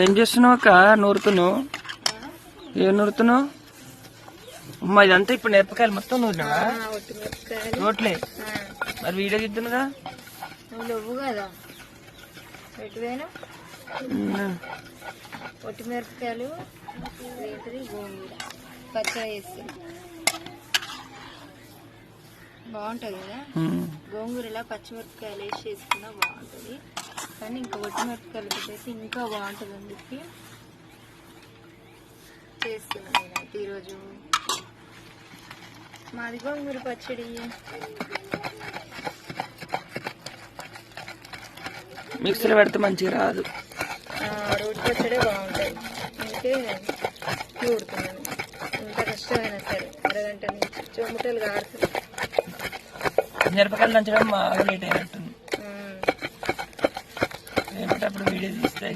ఏం చేస్తున్నావు అక్క? నూరుతున్నావు? ఏం నూరుతున్నావు? అమ్మా ఇదంతా ఇప్పుడు మిరపకాయలు మొత్తం నూరినావా? నోట్లే మరి వీడియో తీద్దునుగా. నువ్వు కదా ఎటువైనా ఒట్టి మిరపకాయలు ఏంటిది గోంగూర పచ్చడి వేస్తే బాగుంటుంది కదా. గోంగూరలా పచ్చిమిరపకాయలు వేసి చేసుకున్నా బాగుంటుంది, కానీ ఇంకా ఒట్టి మిరపకాయలు పెట్టేసి ఇంకా బాగుంటుంది అని చెప్పి చేస్తున్నాను నేనైతే ఈరోజు. మాది గోంగూర పచ్చడి. మిక్సీలో పెడితే మంచిగా రాదు, రోటి పచ్చడే బాగుంటుంది. అందుకే నూరుతున్నాను. ఎంత కష్టమైనా సరే అరగంట నుంచి చెమటలు కారుతుంది. మిరపకాయలు దంచడం బాగా లేట్ అయినట్టుంది. రేపటి అప్పుడు వీడియో తీస్తే